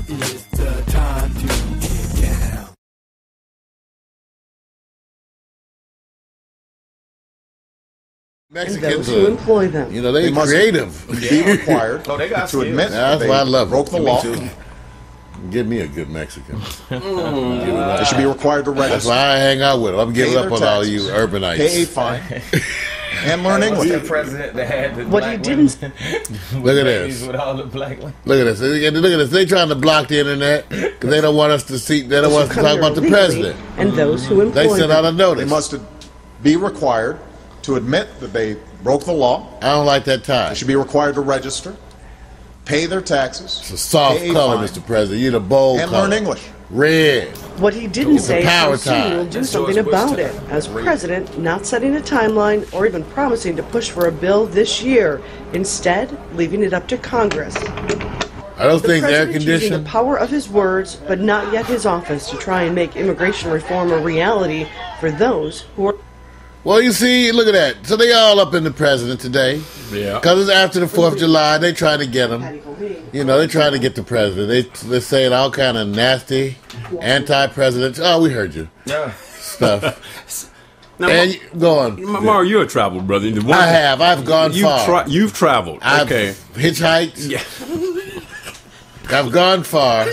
It's the time to get down. Mexicans, and those who employ them. you know, they're must creative. be required they got to admit That's that why I they love broke the law. Give me a good Mexican. They should be required to That's register, why I hang out with them. I'm giving Pay up their on all taxes. you urbanites. pay a fine, and learn What's English. that president that had the What black he didn't- women? Look at Ladies this. with all the black women. Look at this. Look at this. They trying to block the internet because they don't want us to see. They don't want us to come talk here about the illegally, president. and those who employ They sent them. out a They notice. must be required to admit that they broke the law. I don't like that tie. They should be required to register, pay their taxes, It's a soft pay a color, fine, Mr. President. You're the bold and color. learn English. Red. What he didn't It's a say is power how soon tie. he'll do That's something George Bush about time. it. As president, not setting a timeline or even promising to push for a bill this year. Instead, leaving it up to Congress. Are those The things air president using conditioned? the power of his words, but not yet his office, to try and make immigration reform a reality for those who are. Well, you see, look at that. So they all up in the president today. Yeah. Because it's after the 4th of July. They trying to get him. You know, they trying to get the president. They're saying all kind of nasty, anti-president. Oh, we heard you. Yeah. Stuff. Now, And go on. Mario, you're a travel brother. The one- I have. I've gone far. You've traveled. I've Okay. hitchhiked. Yeah. I've gone far.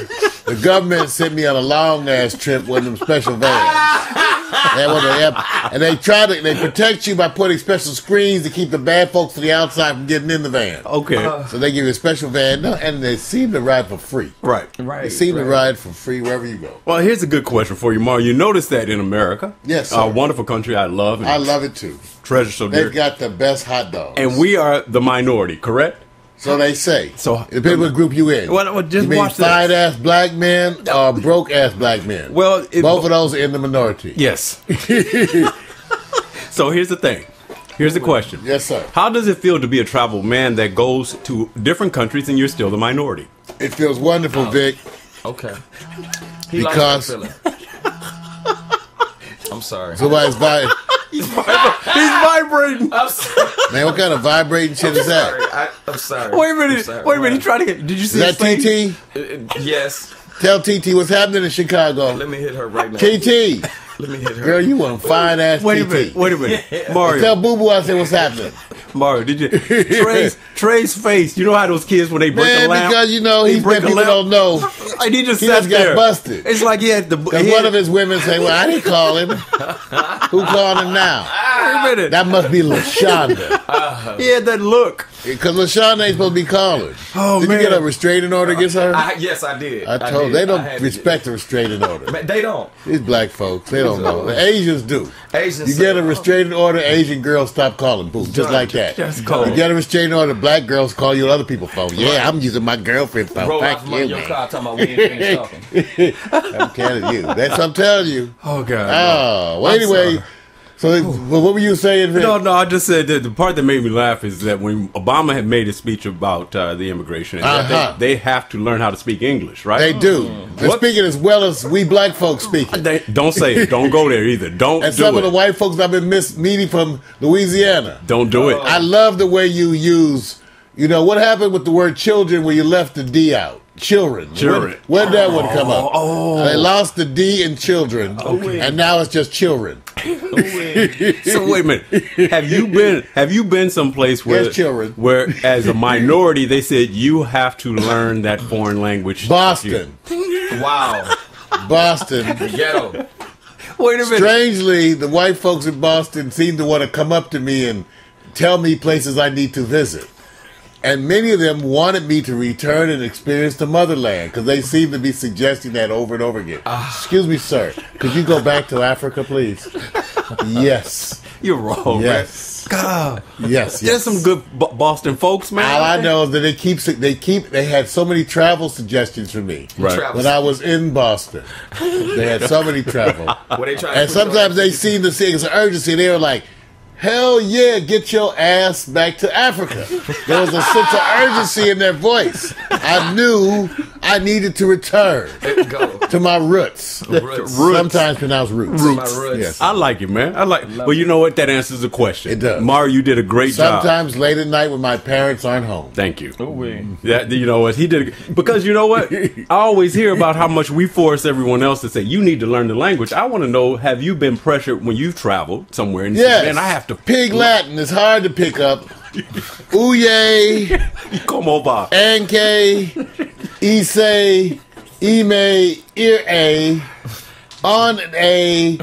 The government sent me on a long ass trip with them special vans. And they they protect you by putting special screens to keep the bad folks from the outside from getting in the van. Okay. So they give you a special van, no, and they seem to ride for free. Right. Right. They seem to ride for free wherever you go. Well, here's a good question for you, Mario. You notice that in America, Yes, sir. a wonderful country I love and I love it too. treasure so dear, They've got the best hot dogs. and we are the minority, correct? So they say. So- it depends what group you in. Well, just you mean watch this. fine ass black men or broke ass black men? Well, both of those are in the minority. Yes. So here's the thing. Here's the question. Yes, sir. How does it feel to be a travel man that goes to different countries and you're still the minority? It feels wonderful, Vic. Okay. Because- He likes that feeling. I'm sorry. Somebody's He's vibrating. I'm sorry. man, what kind of vibrating shit is that? I'm sorry. Wait a minute. I'm sorry. Wait a minute. He's trying to get. Did you see Is that his face? TT? Yes. Tell TT what's happening in Chicago. Let me hit her right now. TT, Let me hit her. girl, you want fine ass Wait a TT. minute. Wait a minute. Mario. Tell Boo Boo I said what's happening. Mario, did you Trey's face? You know how those kids when they break Man, a lamp? because you know He he's break people a lamp. don't know. And he just He sat just got there. busted. It's like he had the. Because one of his women say, well, I didn't call him. Who called him now? Wait a minute. That must be LaShonda. He had that look. Because LaShonda ain't supposed to be calling. Oh, Did man. you get a restraining order against her? Yes, I did. I told did. they I don't had to respect the restraining order. get- They don't. These black folks, they don't know. The Asians do. Asians You say, get a restraining order, Asian girls stop calling boo, just like that. Just call. You get a restraining order, black girls call you on other people's phone. Yeah, I'm using my girlfriend's phone. roll Fuck out from you, under your man. car talking about we ain't finished talking. I'm telling you. That's what I'm telling you. Oh God. Oh, well, I'm anyway. sorry. So, well, what were you saying, Vic? No, I just said that the part that made me laugh is that when Obama had made his speech about the immigration, and that Uh-huh. they have to learn how to speak English, right? They do. They're What? speaking as well as we black folks speaking. Don't say it. Don't go there either. Don't And do some it. of the white folks I've been meeting from Louisiana. Don't do it. I love the way you use, you know, what happened with the word children where you left the D out? Children. Children. When did that one come up? Oh. They lost the D in children, and now it's just children. So wait a minute. Have you been someplace where Yes, children. where as a minority they said you have to learn that foreign language? Boston. Wow. Boston. Ghetto. Wait a minute. Strangely, the white folks in Boston seem to want to come up to me and tell me places I need to visit. And many of them wanted me to return and experience the motherland because they seem to be suggesting that over and over again. Excuse me, sir. Could you go back to Africa, please? Yes. You're wrong, Yes. man. God. Yes. There's some good Boston folks, man. All I know is that they had so many travel suggestions for me. Right. Travel. When I was in Boston, they had so many travel. Were they trying to And put you on sometimes that they seem to see it's an urgency. They were like, hell yeah, get your ass back to Africa. There was a sense of urgency in their voice. I knew I needed to return Go. to my roots. Roots. Sometimes pronounced roots. My roots. Yes. I like it, man. I like. Well, you know what? That answers the question. It does. Mario, you did a great job. Sometimes late at night when my parents aren't home. Thank you. Ooh, wee. That you know what he did because you know what I always hear about how much we force everyone else to say you need to learn the language. I want to know, have you been pressured when you've traveled somewhere and you Yes. say, man, I have to Pig Latin is hard to pick up. Ouye, come over. Anke, Ise, Ime, Ear A, On A,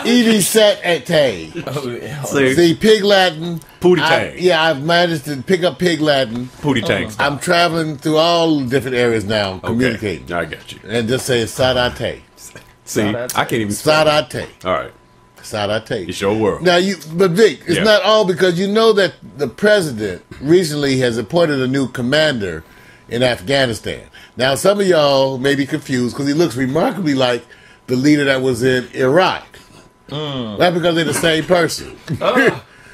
Edie Set Ete. Oh, yeah. See, Pig Latin. Pootie Tang. Yeah, I've managed to pick up Pig Latin. Pootie Tang. I'm traveling through all different areas now, communicating. I got you. And just say Sadate. See, I can't even spell it. Sadate. All right, Sadate. it's your world. Now, but Vic, it's Yeah. not all because you know that the president recently has appointed a new commander in Afghanistan. Now, some of y'all may be confused because he looks remarkably like the leader that was in Iraq. Not because they're the same person.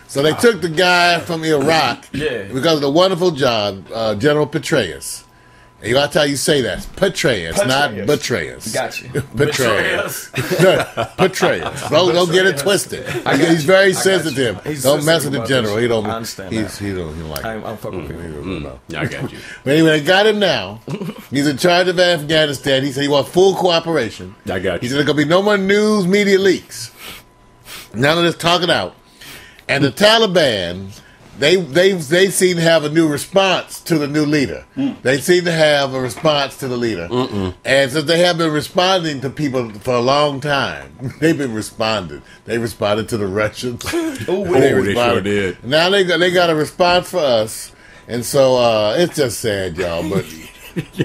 So they took the guy from Iraq Yeah. because of the wonderful job, General Petraeus. And you got to tell you say that. Petraeus, not Betrayus. Got you. Petraeus. Petraeus. Don't get it twisted. He's very sensitive. He's Don't mess with sensitive the about general. this. He don't. I understand He that. don't like. I'm fucking with you. Yeah, I got you. But anyway, they got him now. He's in charge of Afghanistan. He said he wants full cooperation. I got He you. said there's gonna be no more news media leaks. None of this talking out. And the Taliban, they seem to have a new response to the new leader. They seem to have a response to the leader. And since they have been responding to people for a long time, they've been responding. They responded to the Russians. they sure did. Now they got a response for us. And so it's just sad, y'all. But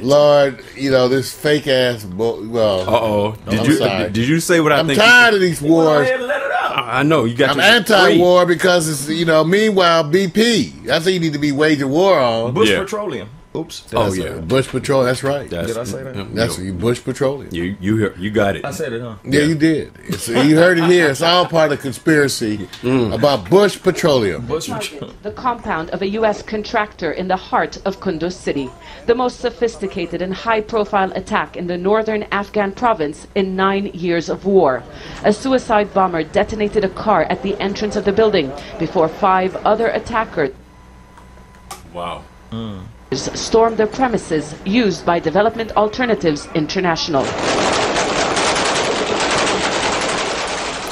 Lord, you know, this fake ass Uh-oh. I'm sorry. Did you say what I I'm think? tired of these Go wars. ahead and let it out. I know you got. I'm your anti-war because it's, you know, meanwhile, BP. That's what you need to be waging war on. Bush Yeah. Petroleum. Oops. Did Oh, I say yeah. that? Bush Patrol, that's right. That's, Did I say that? That's Bush Petroleum. You got it. I said it, huh? Yeah, you did. You heard it here. It's all part of the conspiracy about Bush Petroleum. Bush Target the compound of a U.S. contractor in the heart of Kunduz city, the most sophisticated and high-profile attack in the northern Afghan province in 9 years of war. A suicide bomber detonated a car at the entrance of the building before 5 other attackers Wow. stormed the premises used by Development Alternatives International.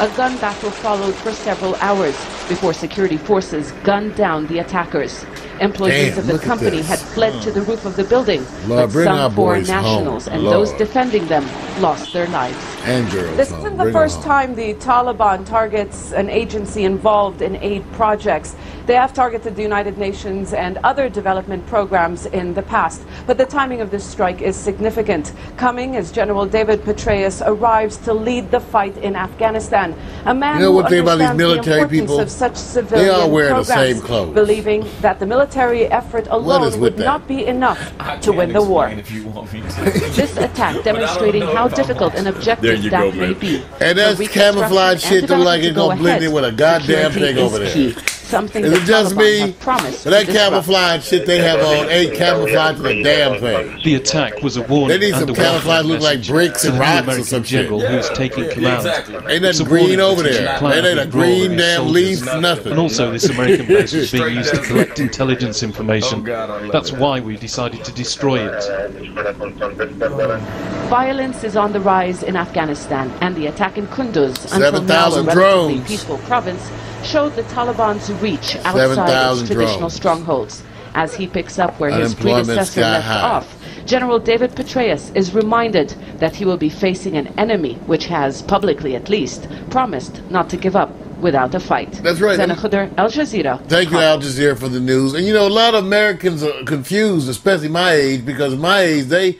A gun battle followed for several hours before security forces gunned down the attackers. Employees Damn, of the look at company this. had fled to the roof of the building, Lord, but bring our some foreign boys home. nationals and those Lord. defending them lost their lives. And girls. This home. isn't the Bring 'em first home. time the Taliban targets an agency involved in aid projects. They have targeted the United Nations and other development programs in the past. But the timing of this strike is significant, coming as General David Petraeus arrives to lead the fight in Afghanistan. A man You know who one thing about these understands the military importance people? of such civilian They all wear the programs, same clothes. believing that the military effort is alone with would that? not be enough I to win can the war. explain if you want me to. This attack demonstrating know how if I difficult want and to. objective There you that go, may man. be. And For that's reconstruction camouflage and shit that like development it's to go gonna blend ahead. in with a goddamn Security thing over is there. key, something Is the it just Taliban me? have promised But that to disrupt. camouflage shit they have on ain't camouflage to the damn thing. The attack was a warning They need and some a camouflage welcome look like message bricks to and the new rocks or American some shit. general who's taking command. Exactly. Ain't It's a nothing green warning over that there. each plan Ain't a will green roll damn his leaf, soldiers. nothing. And also, this American base was being Straight used to down. collect intelligence information. Oh, God, I love That's it. why we decided to destroy it. Violence is on the rise in Afghanistan, and the attack in Kunduz, until now a 7,000 relatively drones. peaceful province, showed the Taliban's reach outside 7,000 its traditional drones. strongholds. As he picks up where his Unemployment predecessor sky left high. off, General David Petraeus is reminded that he will be facing an enemy which has, publicly at least, promised not to give up without a fight. That's right. Zena Khudr, Al Jazeera. Thank you, Al Jazeera, for the news. And you know, a lot of Americans are confused, especially my age, because my age, they